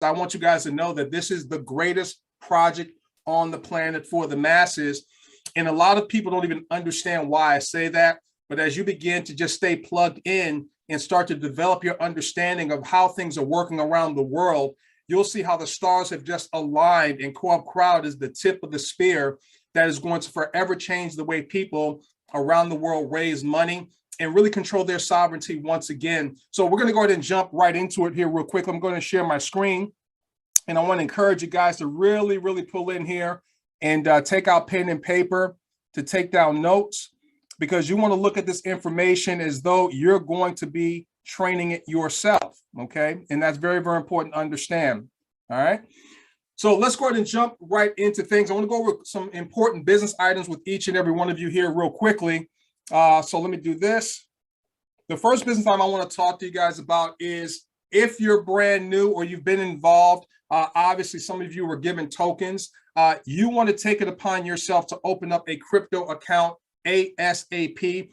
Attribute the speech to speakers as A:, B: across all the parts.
A: I want you guys to know that this is the greatest project on the planet for the masses. And a lot of people don't even understand why I say that. But as you begin to just stay plugged in and start to develop your understanding of how things are working around the world, you'll see how the stars have just aligned, and Coopcrowd is the tip of the spear that is going to forever change the way people around the world raise money and really control their sovereignty once again. So we're going to go ahead and jump right into it here real quick. I'm going to share my screen, and I want to encourage you guys to really pull in here and take out pen and paper to take down notes, because you want to look at this information as though you're going to be training it yourself, okay? And that's very important to understand, all right? So let's go ahead and jump right into things. I want to go over some important business items with each and every one of you here real quickly. So let me do this. The first business item I want to talk to you guys about is, if you're brand new or you've been involved, obviously some of you were given tokens. You want to take it upon yourself to open up a crypto account ASAP,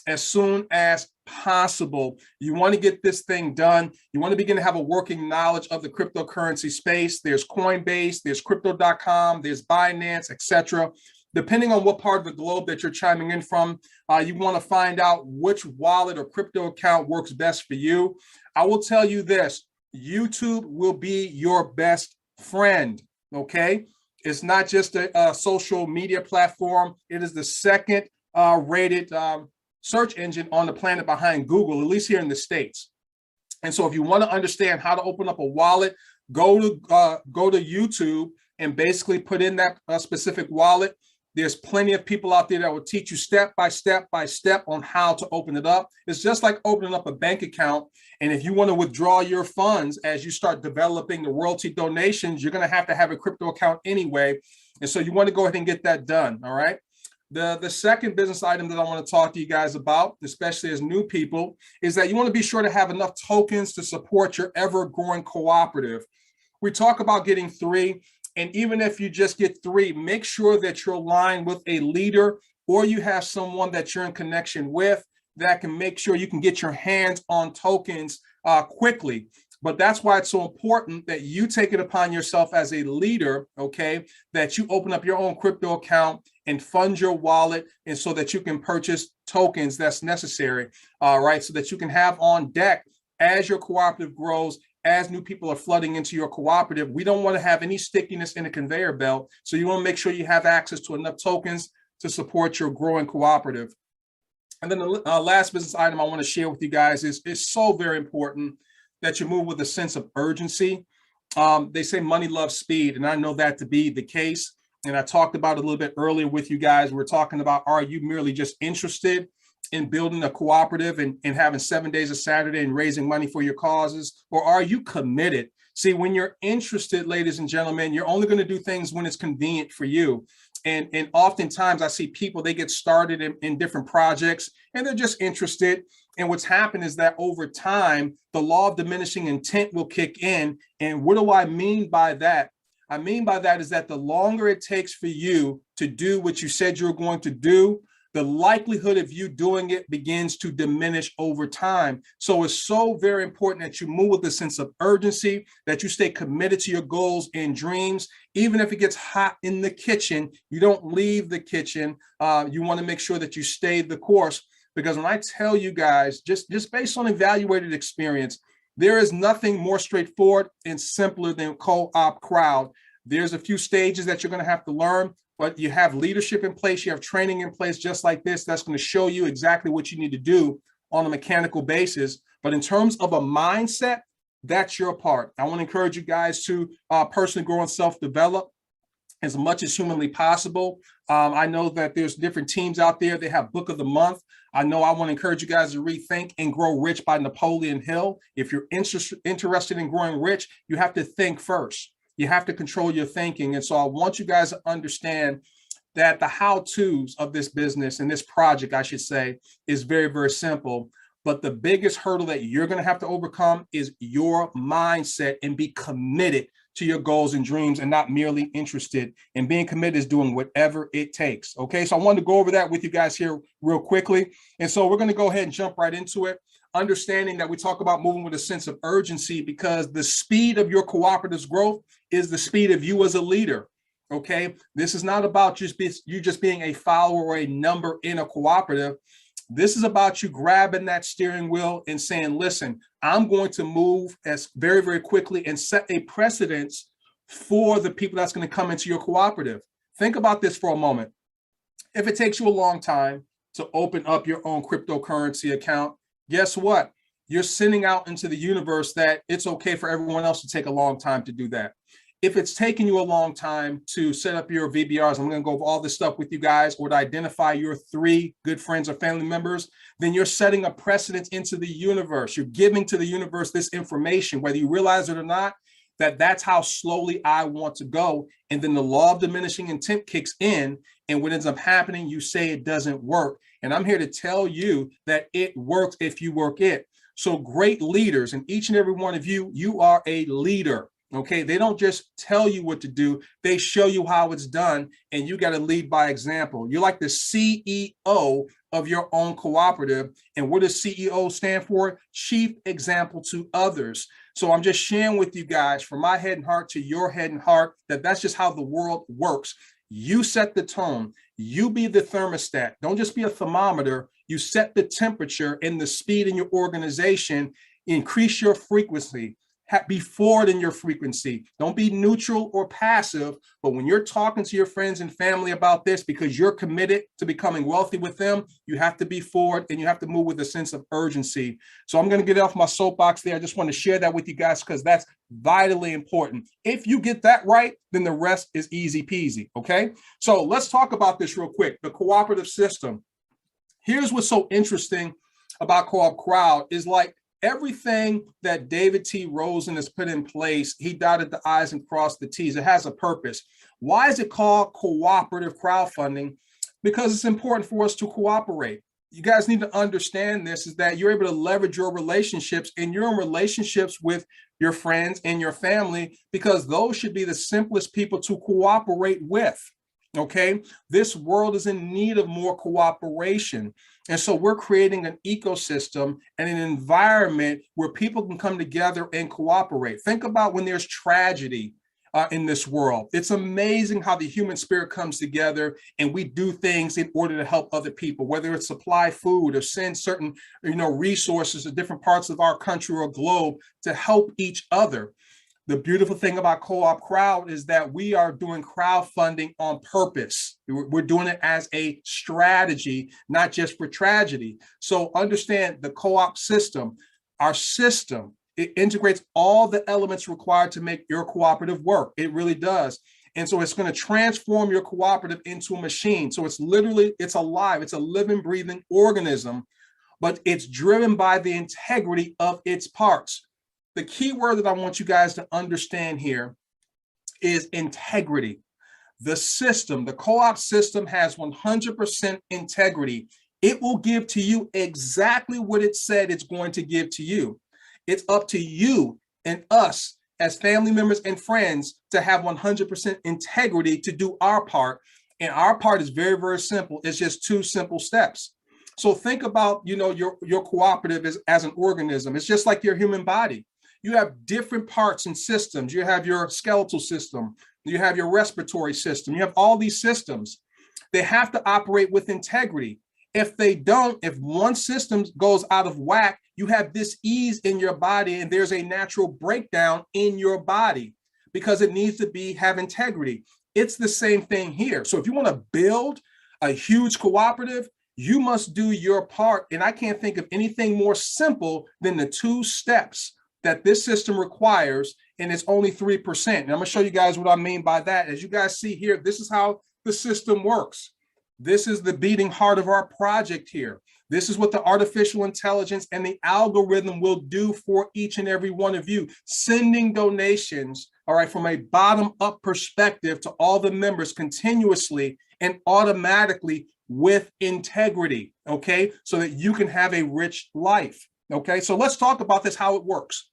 A: as soon as possible. You want to get this thing done. You want to begin to have a working knowledge of the cryptocurrency space. There's Coinbase, there's crypto.com, there's Binance, etc. Depending on what part of the globe that you're chiming in from, you want to find out which wallet or crypto account works best for you. I will tell you this: YouTube will be your best friend, okay? It's not just a social media platform. It is the second rated search engine on the planet behind Google, at least here in the States. And so if you want to understand how to open up a wallet, go to YouTube and basically put in that specific wallet. There's plenty of people out there that will teach you step by step on how to open it up. It's just like opening up a bank account. And if you want to withdraw your funds as you start developing the royalty donations, you're going to have a crypto account anyway. And so you want to go ahead and get that done. All right. The second business item that I want to talk to you guys about, especially as new people, is that you want to be sure to have enough tokens to support your ever-growing cooperative. We talk about getting 3. And even if you just get 3, make sure that you're aligned with a leader, or you have someone that you're in connection with that can make sure you can get your hands on tokens quickly. But that's why it's so important that you take it upon yourself as a leader, okay, that you open up your own crypto account and fund your wallet, and so that you can purchase tokens that's necessary, right, so that you can have on deck as your cooperative grows, as new people are flooding into your cooperative. We don't want to have any stickiness in the conveyor belt. So you want to make sure you have access to enough tokens to support your growing cooperative. And then the last business item I want to share with you guys is so very important that you move with a sense of urgency. They say money loves speed, and I know that to be the case. And I talked about it a little bit earlier with you guys. We're talking about, are you merely just interested in building a cooperative and having 7 days of Saturday and raising money for your causes? Or are you committed? See, when you're interested, ladies and gentlemen, you're only going to do things when it's convenient for you. And oftentimes I see people, they get started in different projects and they're just interested. And what's happened is that over time, the law of diminishing intent will kick in. And what do I mean by that? I mean by that is that the longer it takes for you to do what you said you were going to do, the likelihood of you doing it begins to diminish over time. So it's so very important that you move with a sense of urgency, that you stay committed to your goals and dreams. Even if it gets hot in the kitchen, you don't leave the kitchen. You want to make sure that you stay the course, because when I tell you guys, just based on evaluated experience, there is nothing more straightforward and simpler than Coopcrowd. There's a few stages that you're going to have to learn, but you have leadership in place, you have training in place just like this, that's going to show you exactly what you need to do on a mechanical basis. But in terms of a mindset, that's your part. I want to encourage you guys to personally grow and self-develop as much as humanly possible. I know that there's different teams out there. They have Book of the Month. I know I want to encourage you guys to read Think and Grow Rich by Napoleon Hill. If you're interested in growing rich, you have to think first. You have to control your thinking. And so I want you guys to understand that the how-tos of this business and this project, I should say, is very, very simple. But the biggest hurdle that you're going to have to overcome is your mindset, and be committed to your goals and dreams, and not merely interested. And being committed is doing whatever it takes. Okay, so I wanted to go over that with you guys here real quickly. And so we're going to go ahead and jump right into it. understanding that we talk about moving with a sense of urgency, because the speed of your cooperative's growth is the speed of you as a leader. Okay, this is not about you just being a follower or a number in a cooperative. This is about you grabbing that steering wheel and saying, listen, I'm going to move as very, very quickly and set a precedence for the people that's going to come into your cooperative. Think about this for a moment. If it takes you a long time to open up your own cryptocurrency account, guess what? You're sending out into the universe that it's okay for everyone else to take a long time to do that. If it's taking you a long time to set up your VBRs, I'm going to go over all this stuff with you guys, or to identify your 3 good friends or family members, then you're setting a precedent into the universe. You're giving to the universe this information, whether you realize it or not, that's how slowly I want to go. And then the law of diminishing intent kicks in. And what ends up happening, you say it doesn't work. And I'm here to tell you that it works if you work it. So great leaders, and each and every one of you, you are a leader. Okay, they don't just tell you what to do, they show you how it's done, and you got to lead by example. You're like the CEO of your own cooperative. And what does CEO stand for? Chief Example to Others. So I'm just sharing with you guys, from my head and heart to your head and heart, that's just how the world works. You set the tone. You be the thermostat. Don't just be a thermometer. You set the temperature and the speed in your organization. Increase your frequency. Be forward in your frequency. Don't be neutral or passive. But when you're talking to your friends and family about this, because you're committed to becoming wealthy with them, you have to be forward and you have to move with a sense of urgency. So I'm going to get off my soapbox there. I just want to share that with you guys, because that's vitally important. If you get that right, then the rest is easy peasy. Okay, so let's talk about this real quick. The cooperative system. Here's what's so interesting about Coopcrowd is, like, everything that David T. Rosen has put in place, he dotted the I's and crossed the T's. It has a purpose. Why is it called cooperative crowdfunding? Because it's important for us to cooperate. You guys need to understand this, is that you're able to leverage your relationships, and you're in relationships with your friends and your family, because those should be the simplest people to cooperate with. Okay, this world is in need of more cooperation. And so we're creating an ecosystem and an environment where people can come together and cooperate. Think about when there's tragedy in this world. It's amazing how the human spirit comes together, and we do things in order to help other people, whether it's supply food or send certain, resources to different parts of our country or globe to help each other. The beautiful thing about Coopcrowd is that we are doing crowdfunding on purpose. We're doing it as a strategy, not just for tragedy. So understand the co-op system, our system, it integrates all the elements required to make your cooperative work. It really does. And so it's going to transform your cooperative into a machine. So it's alive. It's a living, breathing organism, but it's driven by the integrity of its parts. The key word that I want you guys to understand here is integrity. The system, the co-op system, has 100% integrity. It will give to you exactly what it said it's going to give to you. It's up to you and us as family members and friends to have 100% integrity to do our part. And our part is very, very simple. It's just 2 simple steps. So think about, your cooperative as an organism. It's just like your human body. You have different parts and systems. You have your skeletal system. You have your respiratory system. You have all these systems. They have to operate with integrity. If they don't, if one system goes out of whack, you have dis-ease in your body, and there's a natural breakdown in your body because it needs to have integrity. It's the same thing here. So if you want to build a huge cooperative, you must do your part. And I can't think of anything more simple than the 2 steps that this system requires, and it's only 3%. And I'm going to show you guys what I mean by that. As you guys see here, this is how the system works. This is the beating heart of our project here. This is what the artificial intelligence and the algorithm will do for each and every one of you, sending donations, all right, from a bottom-up perspective to all the members continuously and automatically with integrity, okay, so that you can have a rich life. Okay, so let's talk about this, how it works.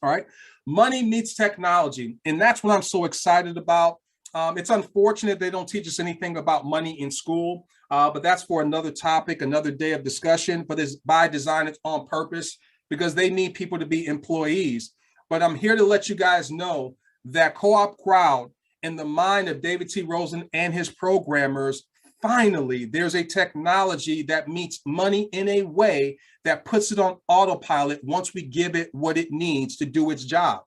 A: All right, money meets technology, and that's what I'm so excited about. It's unfortunate they don't teach us anything about money in school. But that's for another topic, another day of discussion. But it's by design, it's on purpose because they need people to be employees. But I'm here to let you guys know that Coopcrowd, in the mind of David T. Rosen and his programmers, finally, there's a technology that meets money in a way that puts it on autopilot once we give it what it needs to do its job.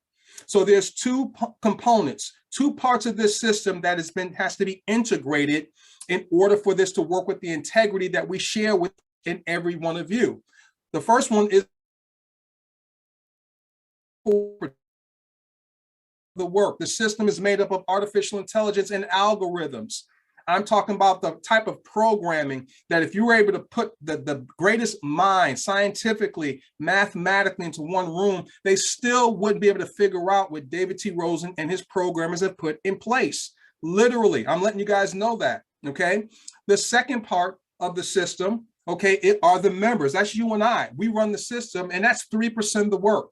A: So there's two components, two parts of this system that has to be integrated in order for this to work with the integrity that we share with in every one of you. The first one is the work. The system is made up of artificial intelligence and algorithms. I'm talking about the type of programming that if you were able to put the greatest mind scientifically, mathematically into one room, they still wouldn't be able to figure out what David T. Rosen and his programmers have put in place. Literally, I'm letting you guys know that, okay? The second part of the system, okay, are the members. That's you and I. We run the system, and that's 3% of the work.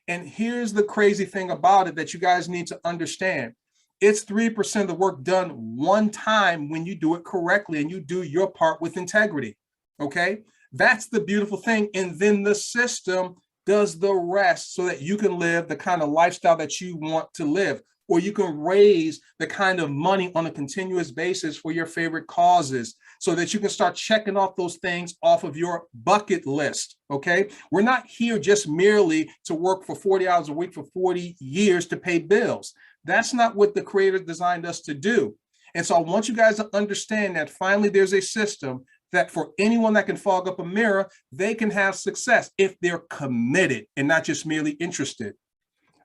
A: And here's the crazy thing about it that you guys need to understand. It's 3% of the work done one time when you do it correctly and you do your part with integrity, okay? That's the beautiful thing. And then the system does the rest so that you can live the kind of lifestyle that you want to live, or you can raise the kind of money on a continuous basis for your favorite causes so that you can start checking off those things off of your bucket list, okay? We're not here just merely to work for 40 hours a week for 40 years to pay bills. That's not what the creator designed us to do. And so I want you guys to understand that finally there's a system that for anyone that can fog up a mirror, they can have success if they're committed and not just merely interested.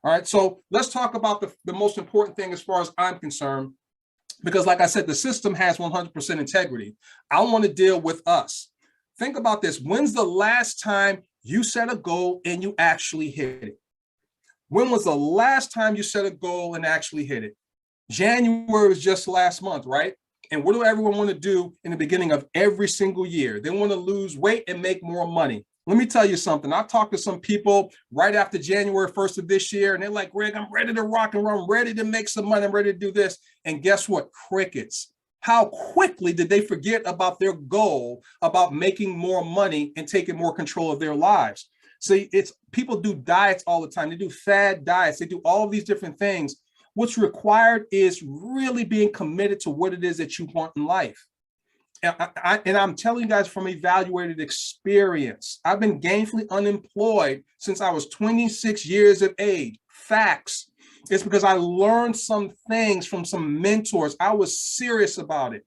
A: All right, so let's talk about the most important thing as far as I'm concerned, because like I said, the system has 100% integrity. I want to deal with us. Think about this. When's the last time you set a goal and you actually hit it? When was the last time you set a goal and actually hit it? January was just last month, right? And what do everyone want to do in the beginning of every single year? They want to lose weight and make more money. Let me tell you something. I talked to some people right after January 1st of this year, and they're like, Greg, I'm ready to rock and roll. I'm ready to make some money. I'm ready to do this. And guess what? Crickets. How quickly did they forget about their goal about making more money and taking more control of their lives? See, people do diets all the time. They do fad diets. They do all of these different things. What's required is really being committed to what it is that you want in life. And I'm telling you guys from evaluated experience, I've been gainfully unemployed since I was 26 years of age. Facts. It's because I learned some things from some mentors. I was serious about it.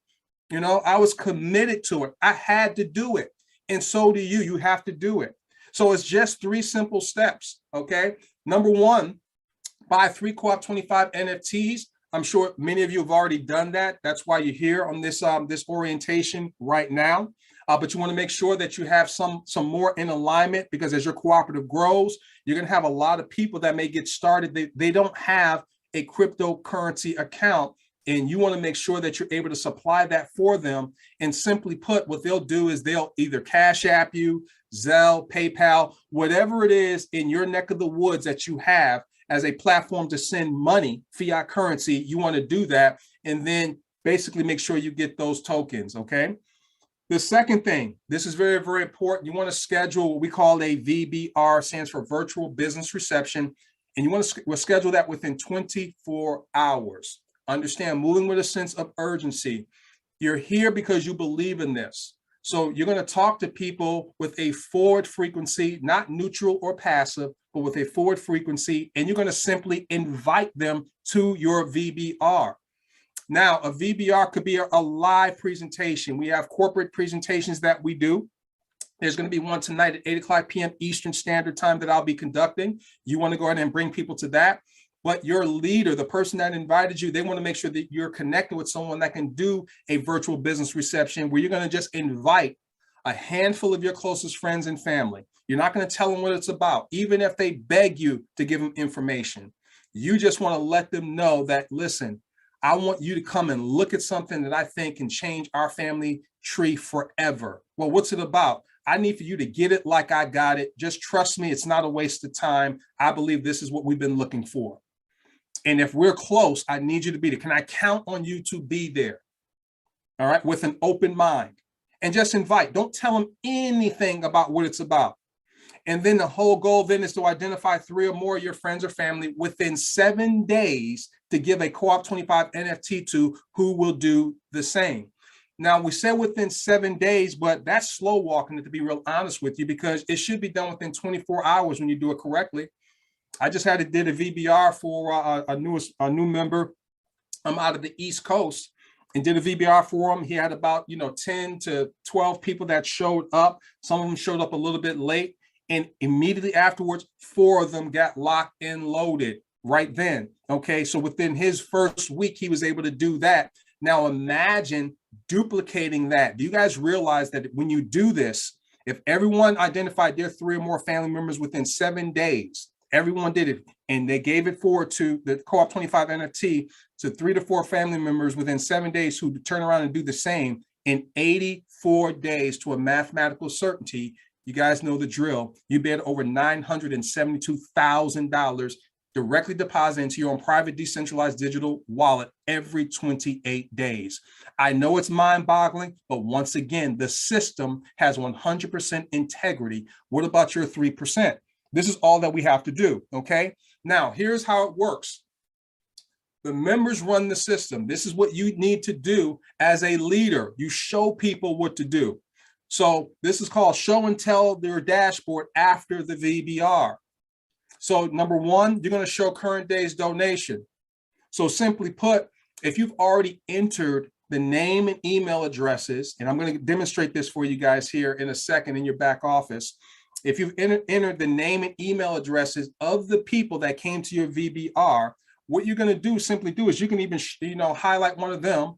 A: You know, I was committed to it. I had to do it. And so do you. You have to do it. So it's just 3 simple steps, okay? Number 1, buy 3 Co-op 25 NFTs. I'm sure many of you have already done that. That's why you're here on this orientation right now. But you want to make sure that you have some more in alignment, because as your cooperative grows, you're going to have a lot of people that may get started. They don't have a cryptocurrency account, and you want to make sure that you're able to supply that for them. And simply put, what they'll do is they'll either Cash App you, Zelle, PayPal, whatever it is in your neck of the woods that you have as a platform to send money, fiat currency, you want to do that, and then basically make sure you get those tokens, okay? The second thing, this is very, very important. You want to schedule what we call a VBR, stands for Virtual Business Reception, and you want to schedule that within 24 hours. Understand, moving with a sense of urgency. You're here because you believe in this. So you're going to talk to people with a forward frequency, not neutral or passive, but with a forward frequency, and you're going to simply invite them to your VBR. Now, a VBR could be a live presentation. We have corporate presentations that we do. There's going to be one tonight at 8 p.m. Eastern Standard Time that I'll be conducting. You want to go ahead and bring people to that. But your leader, the person that invited you, they want to make sure that you're connected with someone that can do a virtual business reception where you're going to just invite a handful of your closest friends and family. You're not going to tell them what it's about, even if they beg you to give them information. You just want to let them know that, listen, I want you to come and look at something that I think can change our family tree forever. Well, what's it about? I need for you to get it like I got it. Just trust me. It's not a waste of time. I believe this is what we've been looking for. And if we're close, I need you to be there. Can I count on you to be there? all right, with an open mind. And just invite. Don't tell them anything about what it's about. And then the whole goal then is to identify 3 or more of your friends or family within 7 days to give a Co-op 25 NFT to who will do the same. Now, we said within 7 days, but that's slow walking it, to be real honest with you, because it should be done within 24 hours when you do it correctly. I just did a VBR for a new member out of the East Coast, and did a VBR for him. He had about 10 to 12 people that showed up. Some of them showed up a little bit late, and immediately afterwards, 4 of them got locked and loaded right then. Okay, so within his first week, he was able to do that. Now imagine duplicating that. Do you guys realize that when you do this, if everyone identified their 3 or more family members within 7 days, everyone did it, and they gave it forward to the Co-op 25 NFT to 3 to 4 family members within 7 days who turn around and do the same in 84 days to a mathematical certainty, you guys know the drill. You bet over $972,000 directly deposited into your own private decentralized digital wallet every 28 days. I know it's mind-boggling, but once again, the system has 100% integrity. What about your 3%? This is all that we have to do, okay? Now, here's how it works. The members run the system. This is what you need to do as a leader. You show people what to do. So this is called show and tell their dashboard after the VBR. So number 1, you're going to show current day's donation. So simply put, if you've already entered the name and email addresses, and I'm going to demonstrate this for you guys here in a second in your back office. If you've entered the name and email addresses of the people that came to your VBR, what you're going to simply do is you can even, highlight one of them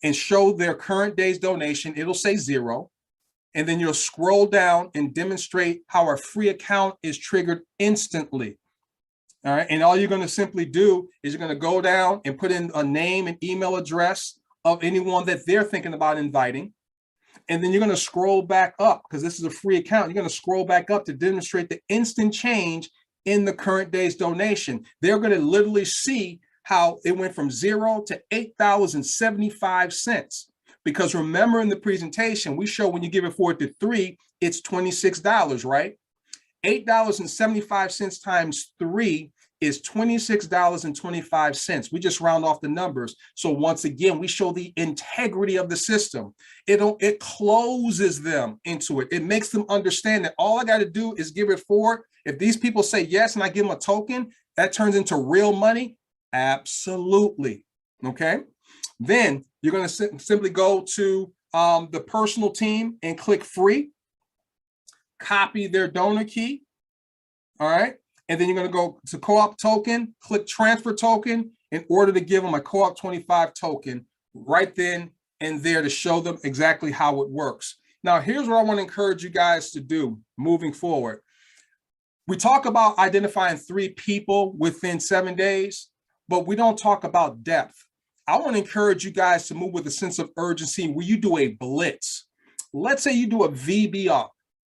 A: and show their current day's donation. It'll say 0. And then you'll scroll down and demonstrate how a free account is triggered instantly. All right. And all you're going to simply do is you're going to go down and put in a name and email address of anyone that they're thinking about inviting. And then you're going to scroll back up, because this is a free account. You're going to scroll back up to demonstrate the instant change in the current day's donation. They're going to literally see how it went from 0 to $8.75. Because remember in the presentation, we show when you give it forward to 3, it's $26, right? $8.75 times 3 is $26.25. We just round off the numbers. So once again, we show the integrity of the system. It closes them into it. It makes them understand that all I got to do is give it forward. If these people say yes and I give them a token, that turns into real money. Absolutely. Okay. Then you're going to simply go to the personal team and click free, copy their donor key. All right. And then you're going to go to Co-op token, click transfer token in order to give them a Co-op 25 token right then and there to show them exactly how it works. Now, here's what I want to encourage you guys to do moving forward. We talk about identifying 3 people within 7 days, but we don't talk about depth. I want to encourage you guys to move with a sense of urgency where you do a blitz. Let's say you do a VBR,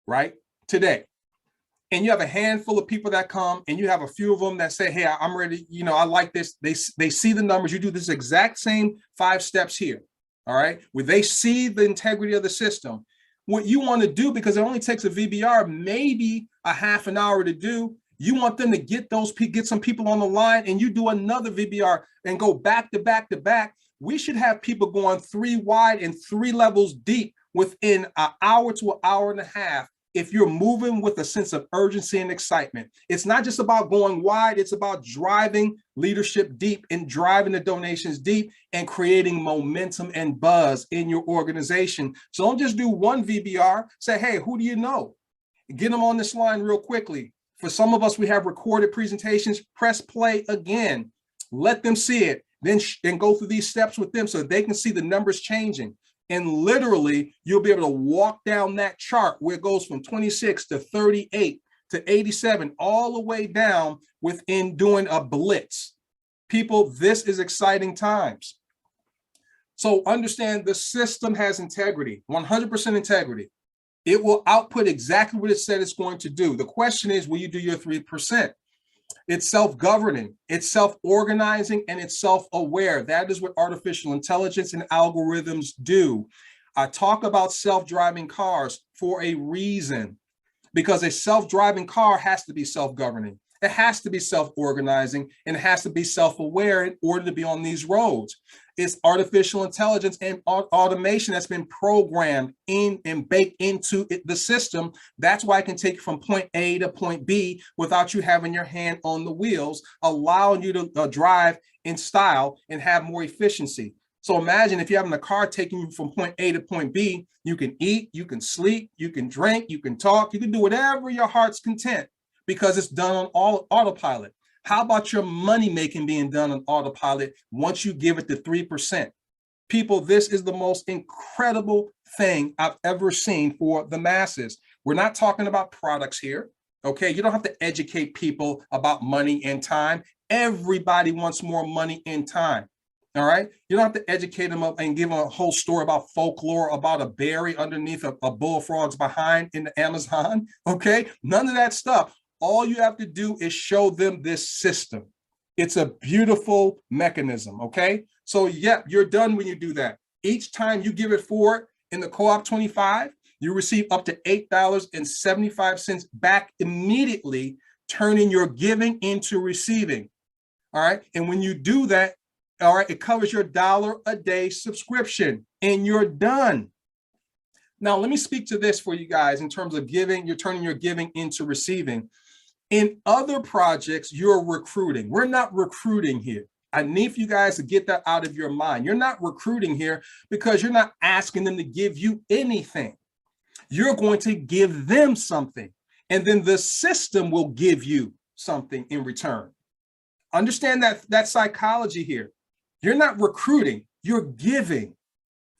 A: right, today, and you have a handful of people that come, and you have a few of them that say, hey, I'm ready, I like this. They see the numbers. You do this exact same 5 steps here, all right, where they see the integrity of the system. What you want to do, because it only takes a VBR, maybe a half an hour to do, you want them to get some people on the line, and you do another VBR and go back to back to back. We should have people going 3 wide and 3 levels deep within an hour to an hour and a half. If you're moving with a sense of urgency and excitement, it's not just about going wide. It's about driving leadership deep and driving the donations deep and creating momentum and buzz in your organization. So don't just do one VBR. Say, hey, who do you know? Get them on this line real quickly. For some of us, we have recorded presentations. Press play again. Let them see it. Then go through these steps with them so they can see the numbers changing. And literally, you'll be able to walk down that chart where it goes from 26 to 38 to 87, all the way down within doing a blitz. People, this is exciting times. So understand the system has integrity, 100% integrity. It will output exactly what it said it's going to do. The question is, will you do your 3%? It's self-governing, it's self-organizing, and it's self-aware. That is what artificial intelligence and algorithms do. I talk about self-driving cars for a reason, because a self-driving car has to be self-governing. It has to be self-organizing, and it has to be self-aware in order to be on these roads. It's artificial intelligence and automation that's been programmed in and baked into the system. That's why I can take you from point A to point B without you having your hand on the wheels, allowing you to drive in style and have more efficiency. So imagine if you're having a car taking you from point A to point B, you can eat, you can sleep, you can drink, you can talk, you can do whatever your heart's content because it's done on autopilot. How about your money making being done on autopilot once you give it the 3%? People, this is the most incredible thing I've ever seen for the masses. We're not talking about products here, okay? You don't have to educate people about money and time. Everybody wants more money and time. All right. You don't have to educate them up and give them a whole story about folklore, about a berry underneath a bullfrog's behind in the Amazon. Okay. None of that stuff. All you have to do is show them this system. It's a beautiful mechanism. Okay. So, yeah, you're done when you do that. Each time you give it forward in the Co-op 25, you receive up to $8.75 back immediately, turning your giving into receiving. All right. And when you do that, all right, it covers your $1 a day subscription and you're done. Now, let me speak to this for you guys in terms of giving. You're turning your giving into receiving. In other projects, you're recruiting. We're not recruiting here. I need for you guys to get that out of your mind. You're not recruiting here because you're not asking them to give you anything. You're going to give them something, and then the system will give you something in return. Understand that psychology here. You're not recruiting, you're giving,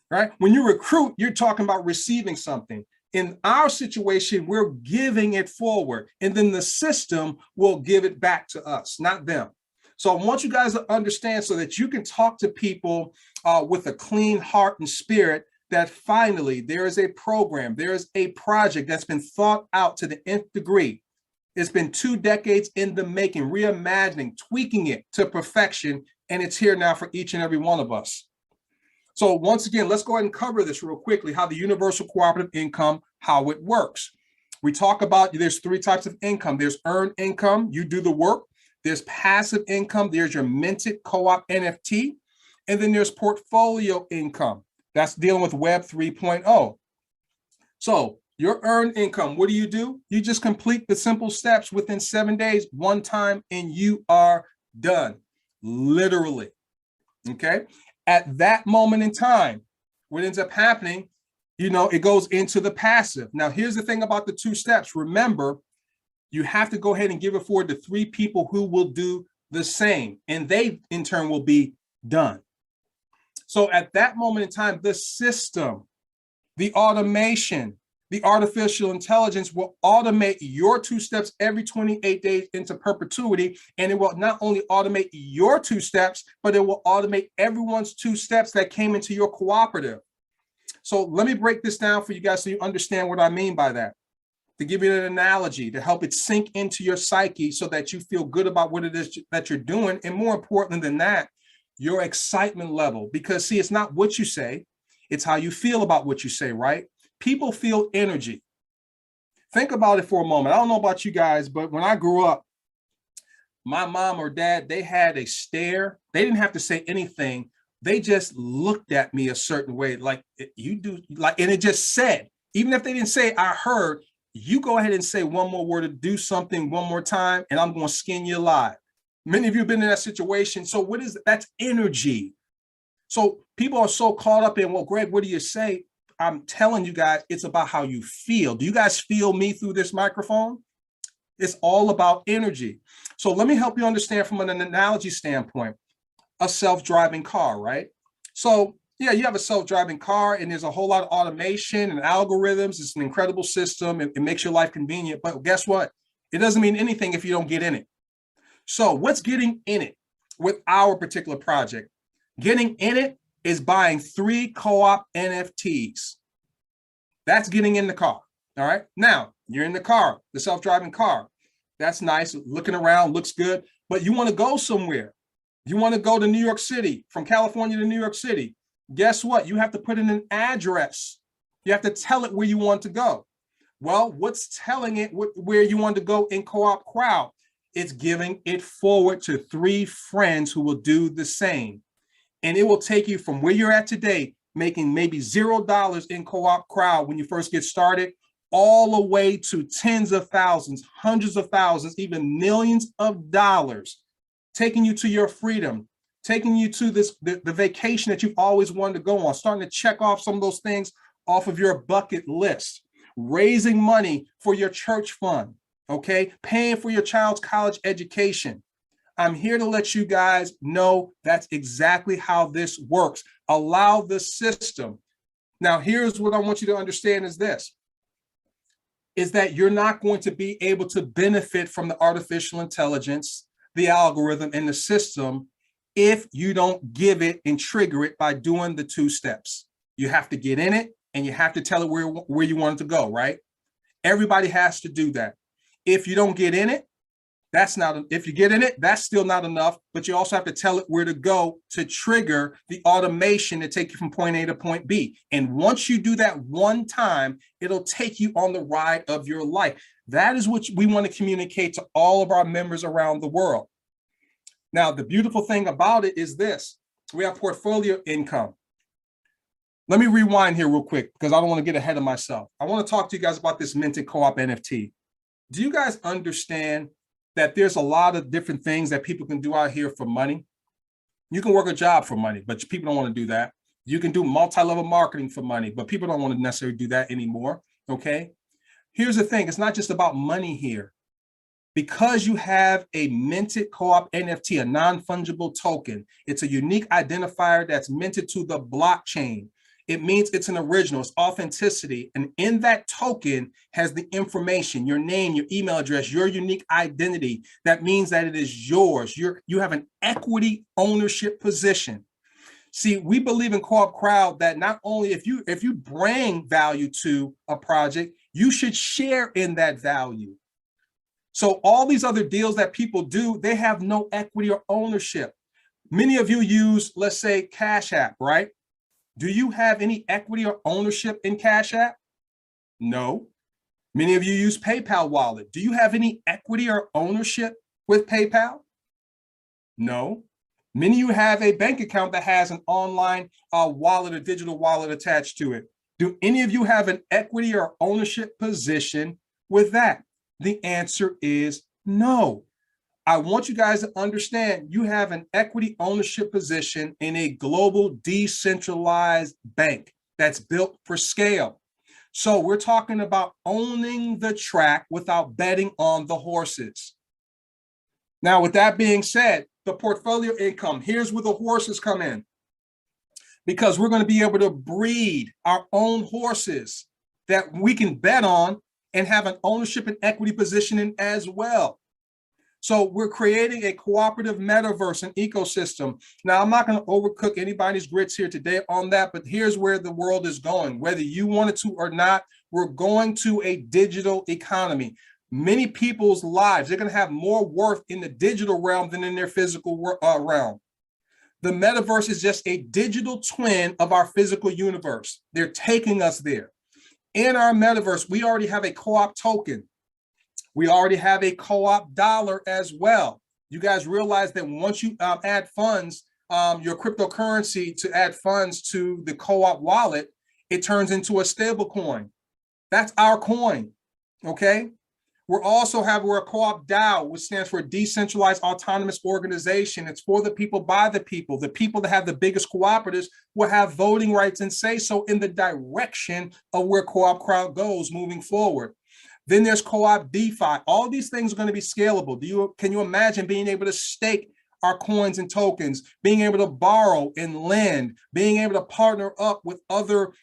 A: right? When you recruit, you're talking about receiving something. In our situation, we're giving it forward, and then the system will give it back to us, not them. So I want you guys to understand so that you can talk to people with a clean heart and spirit that finally there is a program, there is a project that's been thought out to the nth degree. It's been 2 decades in the making, reimagining, tweaking it to perfection, and it's here now for each and every one of us. So once again, let's go ahead and cover this real quickly, how the universal cooperative income, how it works. We talk about there's 3 types of income. There's earned income, you do the work. There's passive income, there's your minted co-op NFT. And then there's portfolio income. That's dealing with Web 3.0. So your earned income, what do? You just complete the simple steps within 7 days, one time, and you are done. Literally. Okay. At that moment in time, what ends up happening, it goes into the passive. Now, here's the thing about the 2 steps. Remember, you have to go ahead and give it forward to 3 people who will do the same, and they in turn will be done. So at that moment in time, the system, the automation, the artificial intelligence will automate your 2 steps every 28 days into perpetuity. And it will not only automate your 2 steps, but it will automate everyone's 2 steps that came into your cooperative. So let me break this down for you guys so you understand what I mean by that. To give you an analogy, to help it sink into your psyche so that you feel good about what it is that you're doing. And more important than that, your excitement level. Because see, it's not what you say, it's how you feel about what you say, right? People feel energy. Think about it for a moment. I don't know about you guys, but when I grew up, my mom or dad, they had a stare. They didn't have to say anything. They just looked at me a certain way, like you do, like, and it just said, even if they didn't say, I heard, you go ahead and say one more word or do something one more time, and I'm going to skin you alive. Many of you have been in that situation. So what is that's energy. So people are so caught up in, well, Greg, what do you say? I'm telling you guys, it's about how you feel. Do you guys feel me through this microphone? It's all about energy. So let me help you understand from an analogy standpoint, a self-driving car, right? So yeah, you have a self-driving car and there's a whole lot of automation and algorithms. It's an incredible system. It makes your life convenient, but guess what? It doesn't mean anything if you don't get in it. So what's getting in it with our particular project? Getting in it is buying 3 co-op NFTs. That's getting in the car. All right. Now you're in the car, the self-driving car. That's nice. Looking around looks good, but you want to go somewhere. You want to go to New York City, from California to New York City. Guess what? You have to put in an address. You have to tell it where you want to go. Well, what's telling it where you want to go in Coopcrowd? It's giving it forward to 3 friends who will do the same. And it will take you from where you're at today, making maybe $0 in Coopcrowd when you first get started, all the way to tens of thousands, hundreds of thousands, even millions of dollars, taking you to your freedom, taking you to the vacation that you've always wanted to go on, starting to check off some of those things off of your bucket list, raising money for your church fund, okay? Paying for your child's college education. I'm here to let you guys know that's exactly how this works. Allow the system. Now, here's what I want you to understand is this, is that you're not going to be able to benefit from the artificial intelligence, the algorithm, and the system if you don't give it and trigger it by doing the 2 steps. You have to get in it and you have to tell it where you want it to go, right? Everybody has to do that. If you don't get in it, if you get in it, that's still not enough, but you also have to tell it where to go to trigger the automation to take you from point A to point B. And once you do that one time, it'll take you on the ride of your life. That is what we want to communicate to all of our members around the world. Now, the beautiful thing about it is this: we have portfolio income. Let me rewind here real quick because I don't want to get ahead of myself. I want to talk to you guys about this minted co-op NFT. Do you guys understand that there's a lot of different things that people can do out here for money? You can work a job for money, but people don't want to do that. You can do multi-level marketing for money, but people don't want to necessarily do that anymore, okay? Here's the thing, it's not just about money here. Because you have a minted co-op NFT, a non-fungible token, it's a unique identifier that's minted to the blockchain. It means it's an original, it's authenticity. And in that token has the information, your name, your email address, your unique identity. That means that it is yours. You have an equity ownership position. See, we believe in Coopcrowd that not only if you bring value to a project, you should share in that value. So all these other deals that people do, they have no equity or ownership. Many of you use, let's say, Cash App, right? Do you have any equity or ownership in Cash App? No. Many of you use PayPal wallet. Do you have any equity or ownership with PayPal? No. Many of you have a bank account that has an online wallet, a digital wallet attached to it. Do any of you have an equity or ownership position with that? The answer is no. I want you guys to understand you have an equity ownership position in a global decentralized bank that's built for scale. So we're talking about owning the track without betting on the horses. Now, with that being said, the portfolio income, here's where the horses come in. Because we're going to be able to breed our own horses that we can bet on and have an ownership and equity position in as well. So we're creating a cooperative metaverse and ecosystem. Now, I'm not going to overcook anybody's grits here today on that, but here's where the world is going. Whether you wanted to or not, we're going to a digital economy. Many people's lives, they're going to have more worth in the digital realm than in their physical realm. The metaverse is just a digital twin of our physical universe. They're taking us there. In our metaverse, we already have a co-op token. We already have a co-op dollar as well. You guys realize that once you add funds, your cryptocurrency to add funds to the co-op wallet, it turns into a stable coin. That's our coin, okay? We're a co-op DAO, which stands for Decentralized Autonomous Organization. It's for the people, by the people. The people that have the biggest cooperatives will have voting rights and say so in the direction of where Coopcrowd goes moving forward. Then there's co-op DeFi. All these things are going to be scalable. Can you imagine being able to stake our coins and tokens, being able to borrow and lend, being able to partner up with other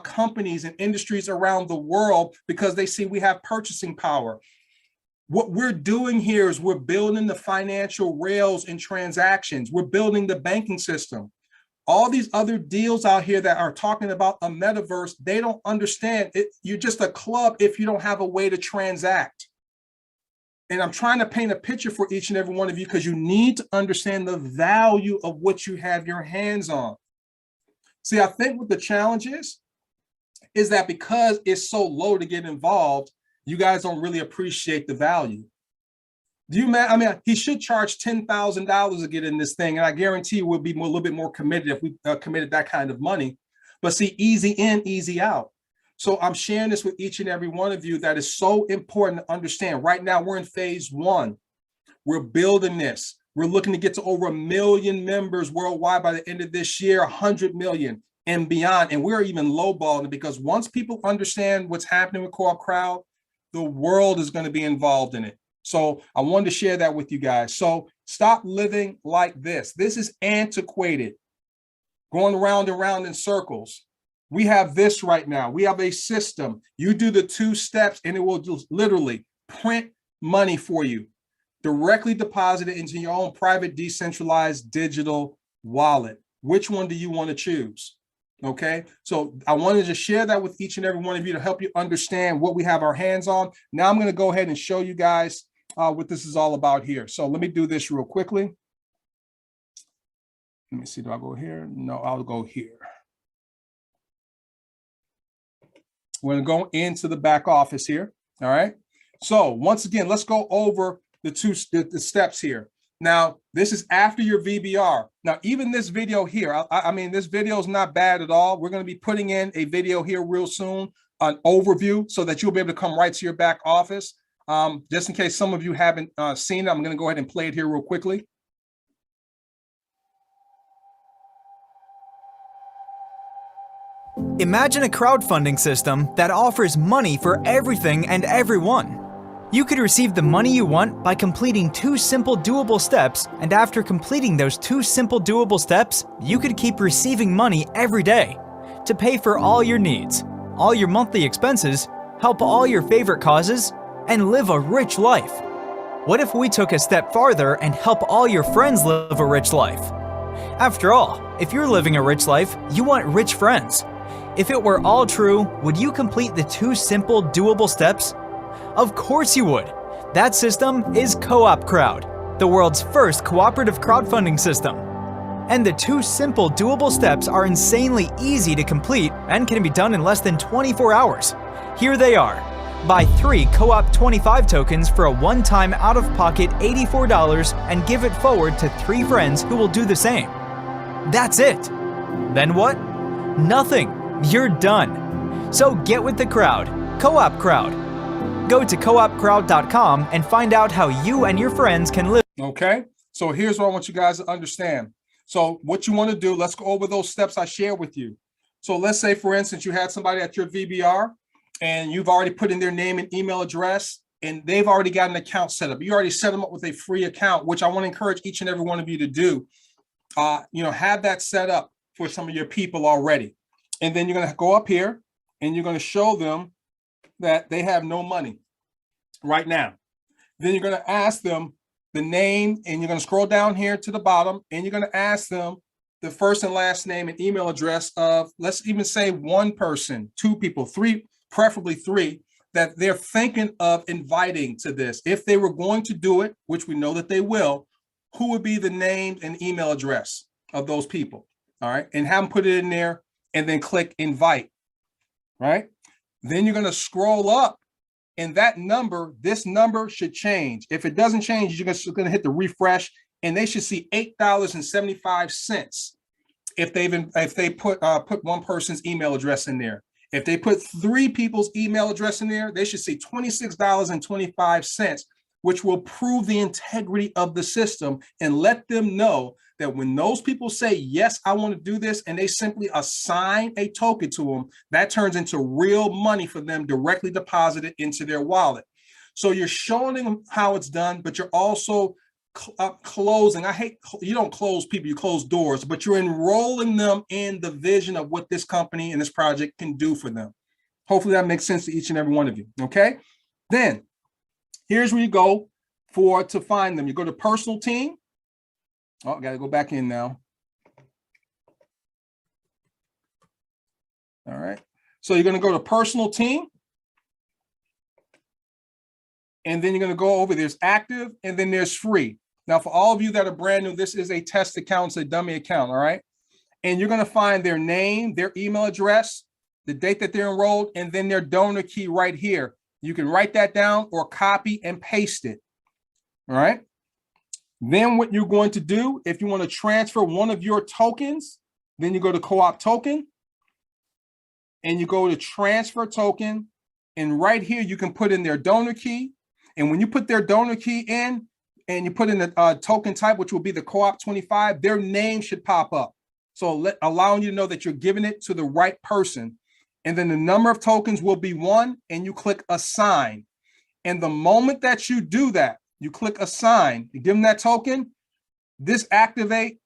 A: companies and industries around the world because they see we have purchasing power? What we're doing here is we're building the financial rails and transactions. We're building the banking system. All these other deals out here that are talking about a metaverse, they don't understand it. You're just a club if you don't have a way to transact. And I'm trying to paint a picture for each and every one of you because you need to understand the value of what you have your hands on. See, I think what the challenge is that because it's so low to get involved, you guys don't really appreciate the value. I mean, he should charge $10,000 to get in this thing, and I guarantee we'll be a little bit more committed if we committed that kind of money. But see, easy in, easy out. So I'm sharing this with each and every one of you that is so important to understand. Right now, we're in phase 1. We're building this. We're looking to get to over 1 million members worldwide by the end of this year, 100 million and beyond. And we're even lowballing it because once people understand what's happening with Coopcrowd, the world is going to be involved in it. So I wanted to share that with you guys. So stop living like this. This is antiquated, going around and around in circles. We have this right now. We have a system. You do the 2 steps and it will just literally print money for you, directly deposit it into your own private decentralized digital wallet. Which one do you want to choose? Okay, so I wanted to share that with each and every one of you to help you understand what we have our hands on. Now I'm going to go ahead and show you guys what this is all about here. So let me do this real quickly. Let me see, do I go here? No, I'll go here. We're going to go into the back office here. All right. So once again, let's go over the steps here. Now, this is after your VBR. Now, even this video here, I mean, this video is not bad at all. We're going to be putting in a video here real soon, an overview, so that you'll be able to come right to your back office. Just in case some of you haven't seen it, I'm going to go ahead and play it here real quickly.
B: Imagine a crowdfunding system that offers money for everything and everyone. You could receive the money you want by completing 2 simple doable steps, and after completing those 2 simple doable steps, you could keep receiving money every day to pay for all your needs, all your monthly expenses, help all your favorite causes, and live a rich life. What if we took a step farther and help all your friends live a rich life? After all, if you're living a rich life, you want rich friends. If it were all true, would you complete the 2 simple doable steps? Of course you would. That system is Coopcrowd, the world's first cooperative crowdfunding system. And the 2 simple doable steps are insanely easy to complete and can be done in less than 24 hours. Here they are. Buy 3 Co-op 25 tokens for a one-time out-of-pocket $84 and give it forward to 3 friends who will do the same. That's it. Then what? Nothing. You're done. So get with the crowd. Coopcrowd. Go to coopcrowd.com and find out how you and your friends can live.
A: Okay, so here's what I want you guys to understand. So what you want to do, let's go over those steps I shared with you. So let's say, for instance, you had somebody at your VBR and you've already put in their name and email address and they've already got an account set up. You already set them up with a free account, which I want to encourage each and every one of you to do. Have that set up for some of your people already. And then you're going to go up here and you're going to show them that they have no money right now. Then you're going to ask them the name, and you're going to scroll down here to the bottom, and you're going to ask them the first and last name and email address of, let's even say 1 person, 2 people, 3, preferably 3, that they're thinking of inviting to this. If they were going to do it, which we know that they will, who would be the name and email address of those people? All right, and have them put it in there and then click invite, right? Then you're going to scroll up, and this number should change. If it doesn't change, you're just going to hit the refresh, and they should see $8.75 if they put 1 person's email address in there. If they put 3 people's email address in there, they should see $26.25, which will prove the integrity of the system and let them know that when those people say, yes, I want to do this, and they simply assign a token to them, that turns into real money for them directly deposited into their wallet. So you're showing them how it's done, but you're also closing. You don't close people, you close doors, but you're enrolling them in the vision of what this company and this project can do for them. Hopefully that makes sense to each and every one of you, okay? Then here's where you go to find them. You go to personal team. Oh, I got to go back in now. All right. So you're going to go to personal team. And then you're going to go over, there's active, and then there's free. Now, for all of you that are brand new, this is a test account, it's a dummy account, all right? And you're going to find their name, their email address, the date that they're enrolled, and then their donor key right here. You can write that down or copy and paste it, all right? Then what you're going to do, if you want to transfer one of your tokens, then you go to co-op token, and you go to transfer token, and right here you can put in their donor key. And when you put their donor key in, and you put in the token type, which will be the co-op 25, their name should pop up. So allowing you to know that you're giving it to the right person. And then the number of tokens will be 1, and you click assign. And the moment that you do that, you click assign, you give them that token, this activate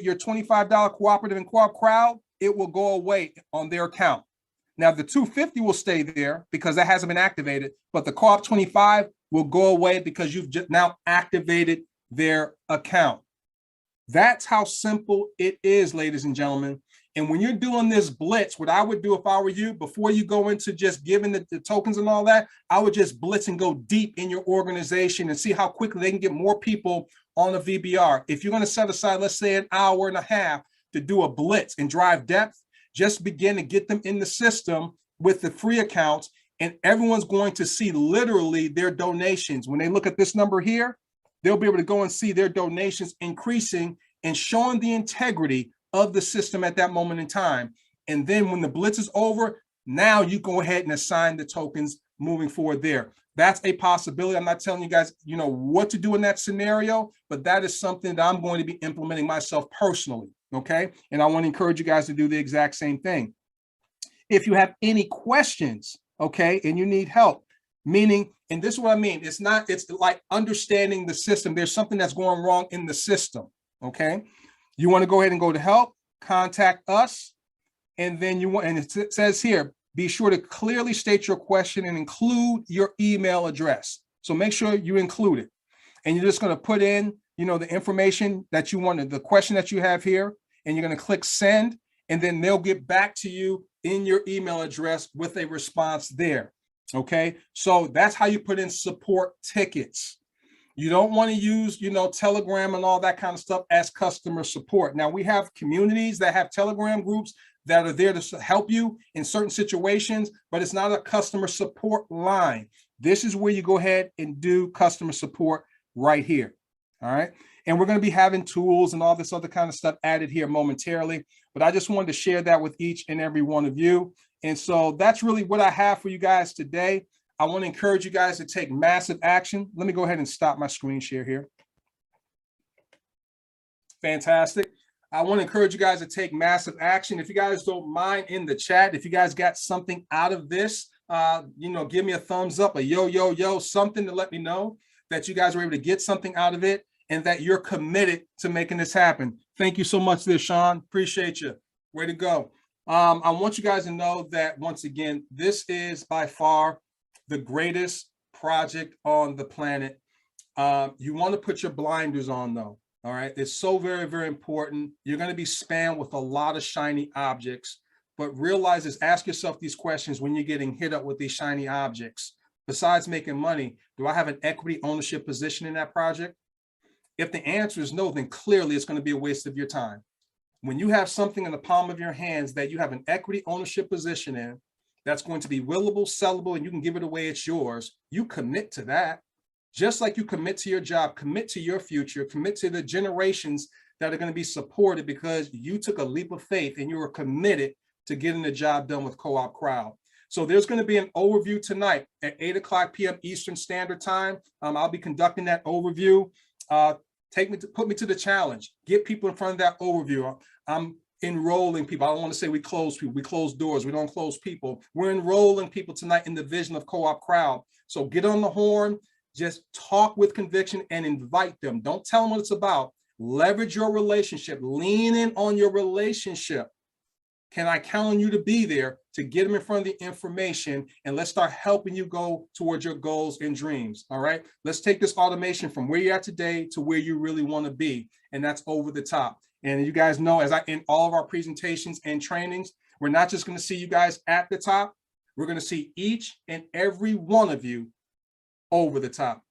A: your $25 cooperative and Coopcrowd, it will go away on their account. Now the 250 will stay there because that hasn't been activated, but the co-op 25 will go away because you've just now activated their account. That's how simple it is, ladies and gentlemen. And when you're doing this blitz, what I would do if I were you, before you go into just giving the tokens and all that, I would just blitz and go deep in your organization and see how quickly they can get more people on the VBR. If you're going to set aside, let's say, an hour and a half to do a blitz and drive depth, just begin to get them in the system with the free accounts, and everyone's going to see literally their donations. When they look at this number here, they'll be able to go and see their donations increasing and showing the integrity of the system at that moment in time. And then when the blitz is over, now you go ahead and assign the tokens moving forward there. That's a possibility. I'm not telling you guys, what to do in that scenario, but that is something that I'm going to be implementing myself personally, okay? And I want to encourage you guys to do the exact same thing. If you have any questions, okay, and you need help, meaning, and this is what I mean, it's like understanding the system. There's something that's going wrong in the system, okay? You want to go ahead and go to help, contact us, and then and it says here, be sure to clearly state your question and include your email address. So make sure you include it. And you're just going to put in, the information that you wanted, the question that you have here, and you're going to click send, and then they'll get back to you in your email address with a response there. Okay, so that's how you put in support tickets. You don't want to use, Telegram and all that kind of stuff as customer support. Now, we have communities that have Telegram groups that are there to help you in certain situations, but it's not a customer support line. This is where you go ahead and do customer support right here. All right. And we're going to be having tools and all this other kind of stuff added here momentarily, but I just wanted to share that with each and every one of you. And so that's really what I have for you guys today. I want to encourage you guys to take massive action. Let me go ahead and stop my screen share here. Fantastic. I want to encourage you guys to take massive action. If you guys don't mind, in the chat, if you guys got something out of this, give me a thumbs up, a yo, something to let me know that you guys were able to get something out of it and that you're committed to making this happen. Thank you so much there, Sean. Appreciate you. Way to go. I want you guys to know that, once again, this is by far the greatest project on the planet. You want to put your blinders on, though. All right. It's so very, very important. You're going to be spammed with a lot of shiny objects, but realize this, ask yourself these questions when you're getting hit up with these shiny objects. Besides making money, do I have an equity ownership position in that project? If the answer is no, then clearly it's going to be a waste of your time. When you have something in the palm of your hands that you have an equity ownership position in, that's going to be willable, sellable, and you can give it away, it's yours, you commit to that. Just like you commit to your job, commit to your future, commit to the generations that are going to be supported because you took a leap of faith and you were committed to getting the job done with Coopcrowd. So there's going to be an overview tonight at 8:00 p.m. Eastern Standard Time. I'll be conducting that overview. Put me to the challenge. Get people in front of that overview. I'm enrolling people. I don't want to say we close people. We close doors. We don't close people. We're enrolling people tonight in the vision of Coopcrowd. So get on the horn. Just talk with conviction and invite them. Don't tell them what it's about. Leverage your relationship. Lean in on your relationship. Can I count on you to be there to get them in front of the information, and let's start helping you go towards your goals and dreams. All right. Let's take this automation from where you're at today to where you really want to be. And that's over the top. And you guys know, in all of our presentations and trainings, we're not just going to see you guys at the top. We're going to see each and every one of you over the top.